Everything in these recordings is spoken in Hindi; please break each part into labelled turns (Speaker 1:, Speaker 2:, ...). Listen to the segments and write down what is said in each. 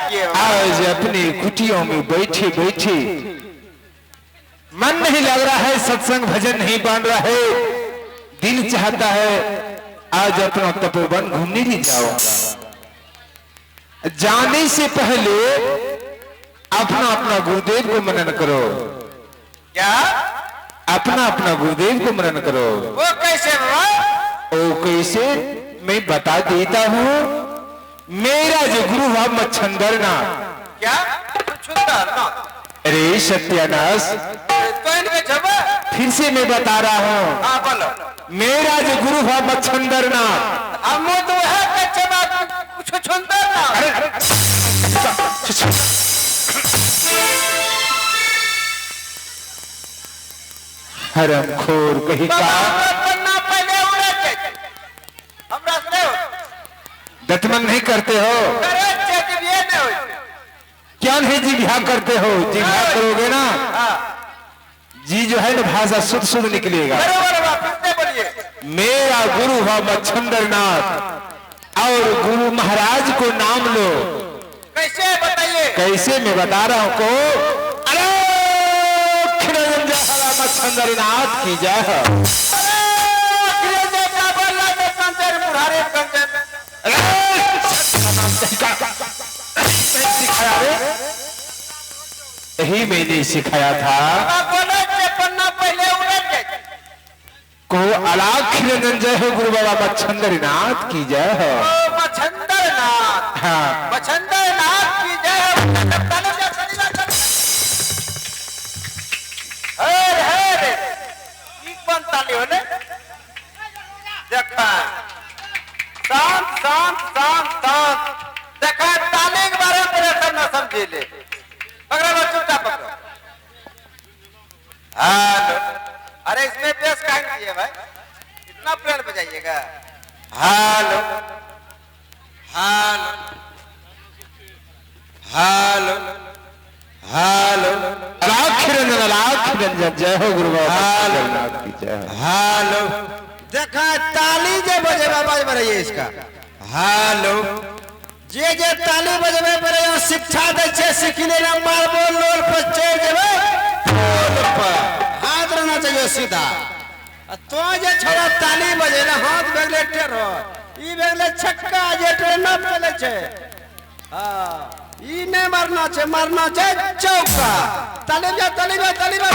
Speaker 1: किए हो?
Speaker 2: आज अपनी कुटियों में बैठे बैठे मन नहीं लग रहा है, सत्संग भजन नहीं बन रहा है, दिल चाहता है आज अपना तपोवन घूमने नहीं जाऊंगा। जाने से पहले अपना अपना गुरुदेव को मनन करो।
Speaker 1: क्या?
Speaker 2: अपना अपना गुरुदेव को मनन करो।
Speaker 1: वो कैसे बाबा?
Speaker 2: ओ कैसे मैं बता देता हूँ। मेरा जो गुरु हुआ मच्छंदरनाथ।
Speaker 1: क्या? मच्छंदरनाथ?
Speaker 2: अरे सत्यानाश,
Speaker 1: तो इनके जवाब
Speaker 2: फिर से मैं बता रहा हूँ।
Speaker 1: हाँ बोलो।
Speaker 2: मेरा जो गुरु हुआ मच्छंदरनाथ।
Speaker 1: हम तो है कच्चे बात कुछ छंदरनाथ।
Speaker 2: हरामखोर कहीं का।
Speaker 1: पन्ना पहले उड़े के हम रास्ते हो
Speaker 2: दतमन नहीं करते हो?
Speaker 1: करे चेक ये नहीं हो।
Speaker 2: क्या नहीं जी बिहार करते हो? जी बिहार करोगे ना जी जो है ना भाषा शुद्ध शुद्ध निकलेगा। मेरा गुरु हुआ मच्छंदरनाथ और गुरु महाराज को नाम लो।
Speaker 1: कैसे बताइए?
Speaker 2: कैसे मैं बता रहा हूँ को। अरे मच्छंदरनाथ की जय। यही मैंने सिखाया था को अलाख जय हो गुरु बाबा मच्छंदरनाथ की जय हो।
Speaker 1: मच्छंदरनाथ,
Speaker 2: हाँ
Speaker 1: मच्छंदरनाथ की जय हो। देखा शांत शांत शांत शांत देखा ताली के बारे में परेशान न समझे ले। पकड़ो चुपचाप पकड़ो। हेलो, अरे इसमें बेस काहे नहीं है भाई? इतना प्लेन बजाइएगा। हेलो हेलो हेलो हेलो
Speaker 2: अलाख जय हो गुरु बाबा मच्छंदरनाथ की जय हो।
Speaker 1: हेलो देखा ताली जे बजेबा बजबा रही है इसका। हेलो जे जे ताली बजबे पड़े शिक्षा दे छे सिखले ना मारबो लोल पर चढ़ जेबे लोल पर हाथ रहना चाहिए सीधा। तो जे छोरा ताली बजे ना हाथ बेगले टेढ़ो ई बेगले छक्का जे ट्रेन न चले छे। हां ई ने मारना छे चौका। ताली बजा ताली बजा ताली बजा।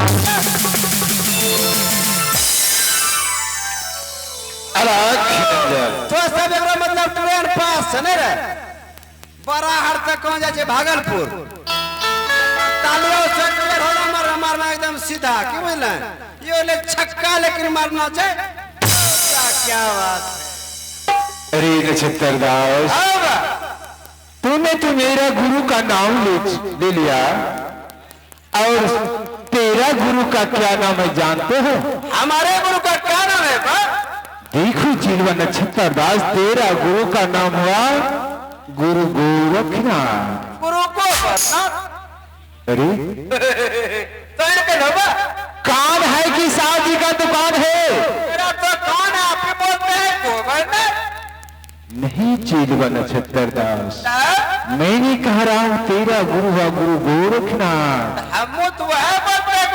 Speaker 1: तो सब एकरा मतलब ट्रेन पास है नहीं रे। बड़ा हर तक कौन जाए भागलपुर। तालियों से क्लियर होना मारना एकदम सीधा क्यों बोले ये ले छक्का लेकिन मारना चाहिए। क्या बात है।
Speaker 2: अरे नक्षत्रदास, तूने तो मेरा गुरु का नाम ले लिया और तेरा गुरु का क्या नाम है जानते हो?
Speaker 1: हमारे गुरु का क्या नाम है बा?
Speaker 2: देखो चिलवा नक्षत्रदास, तेरा गुरु का नाम हुआ गुरु गोरखनाथ।
Speaker 1: गुरु गोरखनाथ?
Speaker 2: अरे
Speaker 1: तो इनके नवा
Speaker 2: कान है कि साहब जी का दुकान है?
Speaker 1: मेरा तो कौन है आप ही बोलते हैं गोवर्धन?
Speaker 2: नहीं चिलवा नक्षत्रदास, मैंने कह रहा हूँ तेरा गुरु हुआ गुरु गोरखनाथ।
Speaker 1: हम तो है बोलते हैं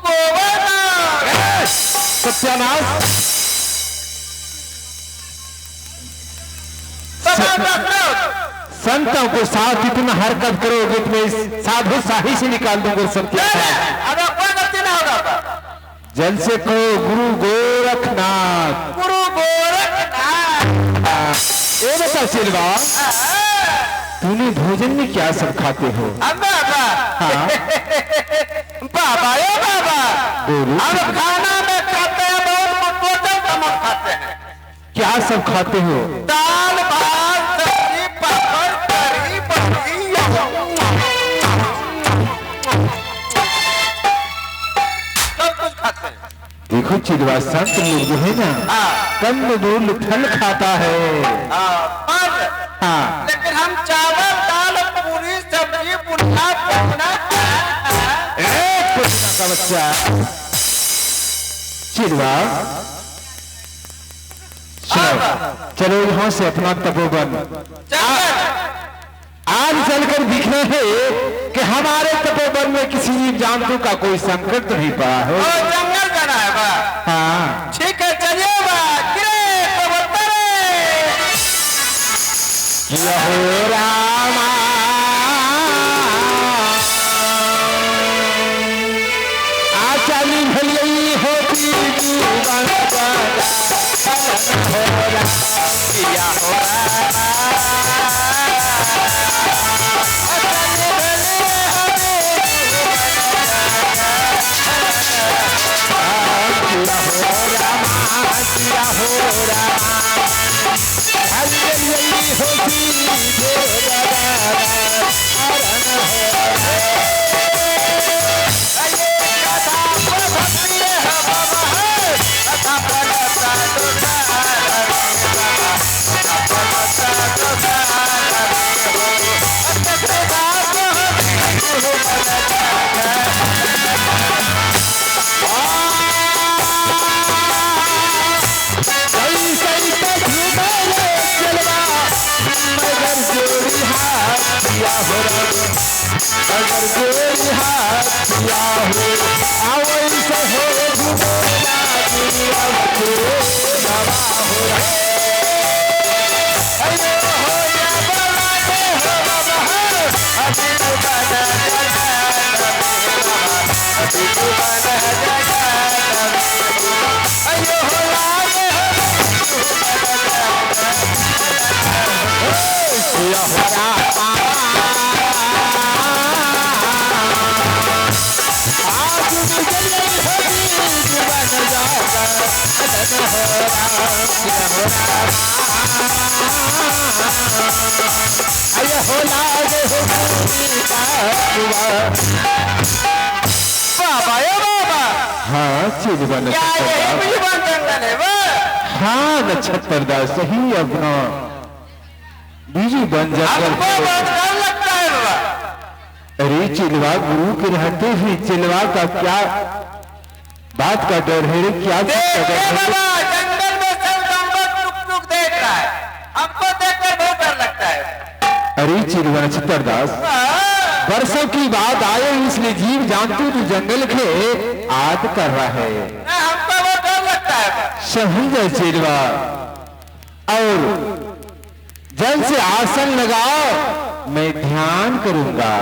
Speaker 1: गोवर्धन।
Speaker 2: सत्यानाश, संतों को साथ इतना हरकत करोगे तो मैं साधु शाही से निकाल दूंगा। सत्यानाश
Speaker 1: अब कोई गलती ना होगा।
Speaker 2: जल से कहो गुरु गोरखनाथ।
Speaker 1: गुरु गोरखनाथ।
Speaker 2: ये बता सिलवा, तूने भोजन में क्या सब खाते हो?
Speaker 1: बाबा
Speaker 2: हाँ
Speaker 1: बाबा ये बाबा हम खाना में खाते हैं बहुत टोटल कम खाते हैं।
Speaker 2: क्या सब खाते हो?
Speaker 1: दाल भात सब्जी पापड़ करी बड़ी सब कुछ खाते हैं।
Speaker 2: देखो चिलवा, संत लोग जो है ना कंद फल खाता है। हाँ
Speaker 1: लेकिन हम चावल दाल पूरी सब्जी पुलाव
Speaker 2: का बच्चा चिलवा, चलो यहाँ से अपना तपोवन आज चलकर दिखने है कि हमारे तपोवन में किसी जीव जंतु का कोई संकट तो नहीं पड़ा है।
Speaker 1: ओ जंगल जाना है बा।
Speaker 2: हाँ
Speaker 1: ठीक है चलिए बा। गिरे तो बतरे।
Speaker 2: यहो रामा आचाली भलई होती जीवन
Speaker 1: किया हो अगर गोरी हाथ किया हो आवई से हो घुमेला दुनिया के दवा हो अरे हो या बला के हो बहार अभी तो बना अभी तो बना अयो हो लागे हो या हो
Speaker 2: हाँ चिलवन हाँ नक्षत्रदास सही अपना बीजू बन जाकर अरे चिलवा गुरु के रहते ही चिलवा का क्या बात का डर है क्या
Speaker 1: जंगल में सब जानवर टुक देख रहा है हमको देखकर बहुत डर लगता है।
Speaker 2: अरे चिलवा नक्षत्रदास वर्षों की बात आए इसलिए जीव जंतु तो जंगल के आद कर रहा है
Speaker 1: हमको वो डर लगता है।
Speaker 2: सही है चिलवा और जल से आसन लगाओ मैं ध्यान करूंगा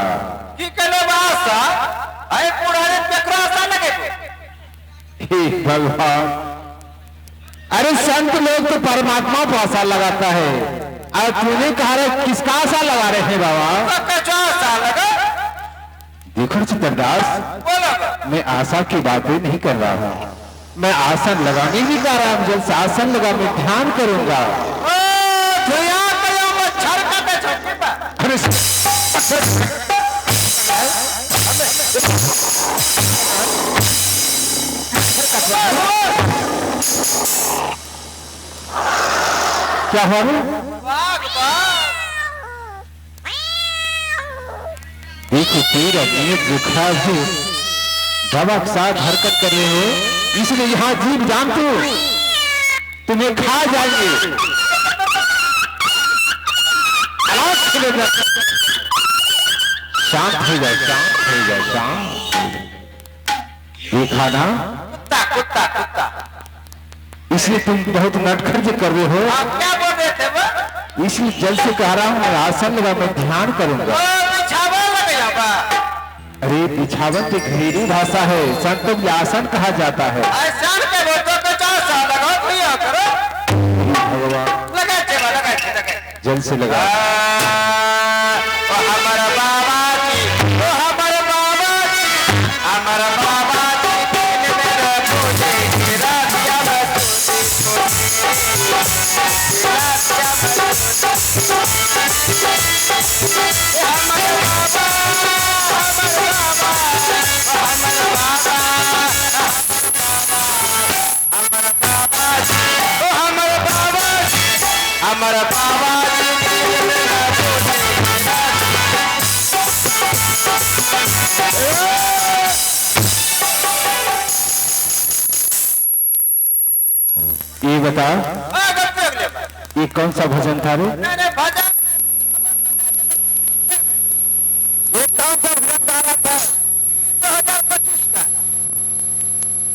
Speaker 1: की कलो आशा अरे पुराने चक्र आशा लगे
Speaker 2: हे भगवान अरे संत लोग तो परमात्मा को आशा लगाता है और तूने कहा रहे किसका आशा लगा रहे हैं बाबा
Speaker 1: आशा लगा
Speaker 2: देखो चित्रदास मैं आशा की बातें नहीं कर रहा हूँ मैं आसन लगाने की कह रहा हूँ जब से आसन लगा मैं ध्यान करूंगा अरे क्या हुआ देखो तेरा नीयत जो खराब है दवा के साथ हरकत कर रहे हो इसलिए यहाँ जीव जानते हो तुम्हें खा जाएंगे शांत हो जाए शांत हो जाए शांत देखा ना
Speaker 1: कुत्ता कुत्ता कुत्ता
Speaker 2: इसलिए तुम बहुत नटखट कर रहे हो
Speaker 1: आप क्या बोल रहे थे वो
Speaker 2: इसलिए जल से कह रहा हूँ मैं आसन लगा मैं ध्यान करूंगा अरे बिछावन तो घरेलू भाषा है संतों में आसन कहा जाता है भगवान जल से लगा
Speaker 1: हमारा बाबा जी हमारा बाबा जी हमारा बाबा जी मेरा मुझे गिरा दिया हमारा बाबा
Speaker 2: ये बता ये कौन सा भजन था रे कौन सा भजन गा रहा था 2025 का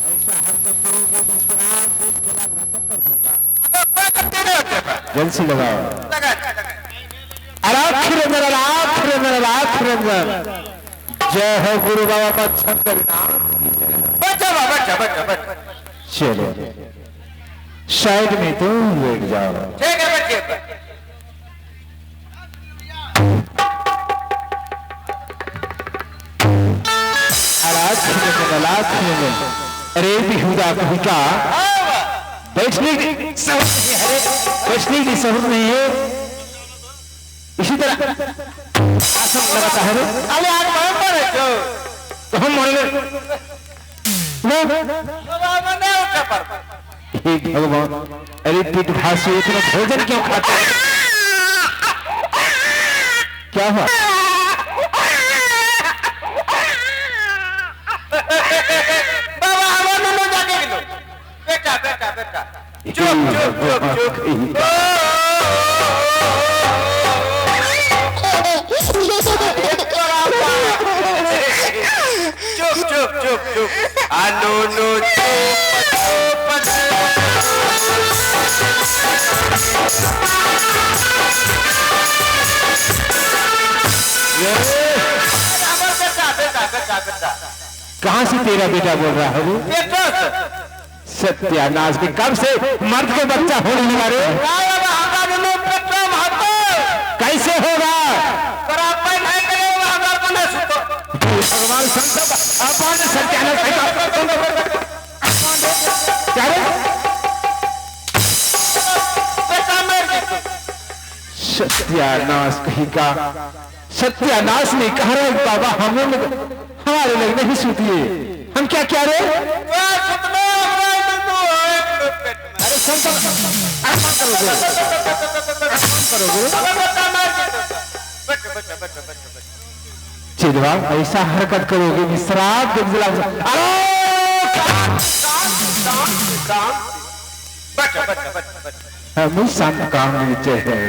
Speaker 2: ऐसा हरकत करोगे तो शराब देश के लाभ खत्म कर दूंगा।
Speaker 1: अब कोई करते नहीं होते
Speaker 2: जल्द से लगाओ
Speaker 1: लगा
Speaker 2: जय हो गुरु बाबा मच्छंदर
Speaker 1: बच्चा बच्चा बच्चा बच्चा
Speaker 2: चलो साइड में तो बैठ जाओ।
Speaker 1: ठीक है बच्चे
Speaker 2: अरे बिहुदा कविता बैठने की सहूर नहीं है। इसी तरह आसन लगाता है
Speaker 1: अरे आज बहुत बड़े जो
Speaker 2: तो हम मान ले
Speaker 1: बाबा ने उठा पर
Speaker 2: हे भगवान अरे पेट भाषी इतना भोजन क्यों खाते हैं? क्या हुआ?
Speaker 1: बाबा हवा में जाके गिलो बेटा बेटा बेटा चुप चुप चुप चुप चुप चुप चुप चुप आनो नो चुप बेटा बेटा बेटा बेटा
Speaker 2: कहां से तेरा बेटा बोल रहा है वो?
Speaker 1: बेटा
Speaker 2: सत्यानाश के कब से मर्द के बच्चा होने लगा रे? कैसे होगा? भगवान सत्यानाश सत्यानाश कहीं का सत्यानाश नहीं कह रहे बाबा हमारे लग नहीं सुतिए हम क्या क्या रे? अरे चिलवा ऐसा हरकत करोगे मिश्राब हम शांत काम नीचे है।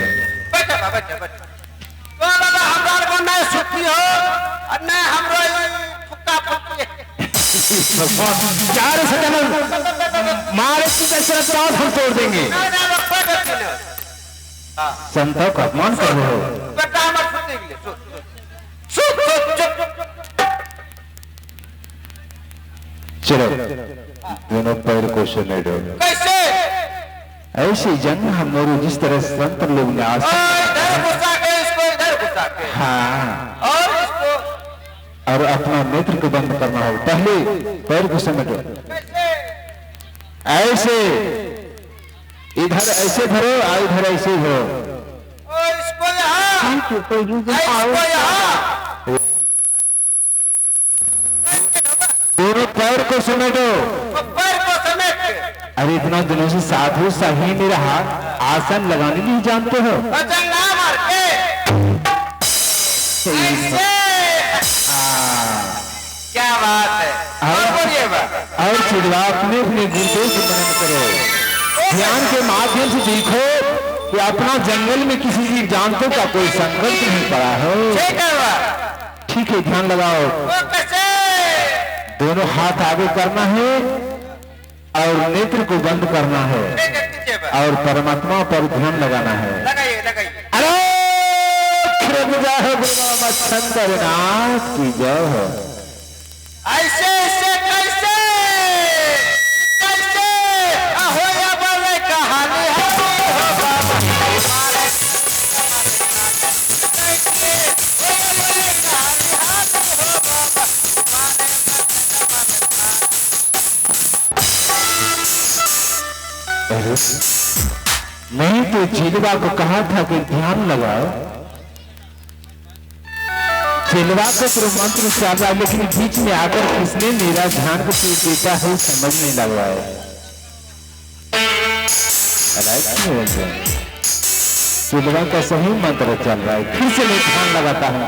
Speaker 2: मारे हम तोड़ देंगे। संतों का अपमान कर रहे हो। चलो दोनों पैर को समेटो।
Speaker 1: कैसे?
Speaker 2: ऐसी जन्म हम लोग जिस तरह संत लोग ने आज हाँ और अपना नेत्र को बंद करना हो पहले पैर को समेटो। ऐसे इधर ऐसे धरो और इधर ऐसे धरो।
Speaker 1: इसको यहाँ
Speaker 2: दोनों पैर को समेटो।
Speaker 1: पैर को समेट के
Speaker 2: अरे इतना दिनों से साधु सही में रहा आसन लगाने नहीं जानते हो?
Speaker 1: जंगा मार के ऐसे क्या बात है? और बोलिए बात
Speaker 2: और चिड़वा अपने अपने गुरुदेव से मनन करो। ध्यान के माध्यम से देखो कि अपना जंगल में किसी जीव जंतु का कोई संकट नहीं पड़ा है। ठीक है ध्यान लगाओ। दोनों हाथ आगे करना है और नेत्र को बंद करना है और परमात्मा पर ध्यान लगाना है।
Speaker 1: लगाइए लगाइए।
Speaker 2: अरे मच्छंदरनाथ की जय हो।
Speaker 1: ऐसे ऐसे कैसे कैसे हो या बोले कहानी है हो बाबा हमारे
Speaker 2: नहीं तो चिलवा को कहा था कि ध्यान लगाओ। चिलवा को तो मंत्र चल रहा है लेकिन बीच में आकर किसने मेरा ध्यान को तोड़ देता है समझ नहीं लग रहा है। चिलवा का सही मंत्र चल रहा है फिर से मैं ध्यान लगाता हूँ।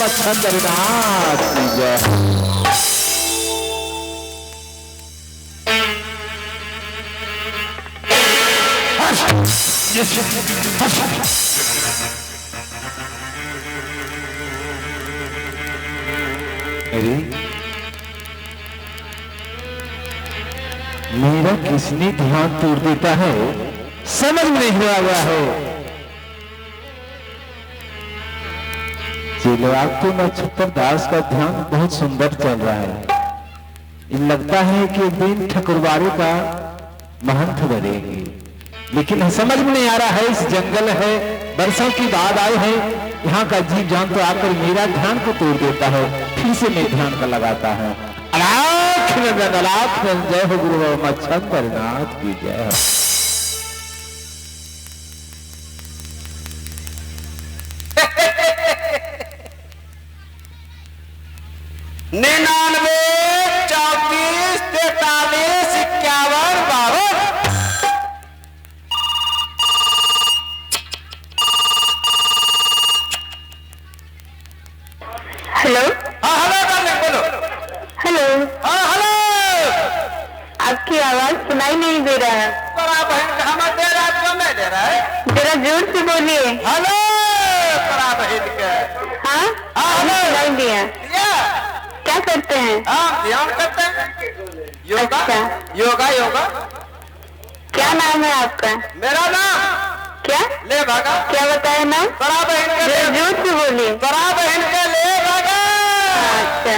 Speaker 2: मच्छंदरनाथ की जय। अरे मेरा किसने ध्यान तोड़ देता है, समझ में नहीं हुआ है। चिलवाग तो नक्षत्र दास का ध्यान बहुत सुंदर चल रहा है। लगता है कि एक दिन ठकुरबाड़ी का महंत बनेगी, लेकिन समझ में नहीं आ रहा है। इस जंगल है, बरसों की बाद आए हैं, यहाँ का जीव जान तो आकर मेरा ध्यान को तोड़ देता है। फिर से मैं ध्यान का लगाता है। अलाख नंदन, अलाख नंदन, जय हो गुरु मच्छंदरनाथ की जय हो।
Speaker 1: 99, 34, 43, 51, 52।
Speaker 3: हेलो।
Speaker 1: हाँ हेलो डार्लिंग, बोलो।
Speaker 3: हेलो।
Speaker 1: हाँ हेलो।
Speaker 3: आपकी आवाज सुनाई नहीं दे रहा है।
Speaker 1: बड़ा बहन का हमें दे रहा है, क्यों नहीं दे रहा है?
Speaker 3: जरा जोर से बोलिए।
Speaker 1: हेलो बड़ा बहन के।
Speaker 3: हाँ
Speaker 1: हेलो।
Speaker 3: सुनाई दिया।
Speaker 1: या
Speaker 3: क्या करते हैं?
Speaker 1: हाँ ध्यान करते हैं, योगा।
Speaker 3: अच्छा।
Speaker 1: योगा योगा।
Speaker 3: क्या नाम है आपका?
Speaker 1: मेरा नाम
Speaker 3: क्या?
Speaker 1: ले भागा।
Speaker 3: क्या बताया नाम?
Speaker 1: बड़ा बहन के
Speaker 3: जरा
Speaker 1: ले।
Speaker 3: जोर से बोलिए।
Speaker 1: बड़ा बहन के ले भागा।
Speaker 3: अच्छा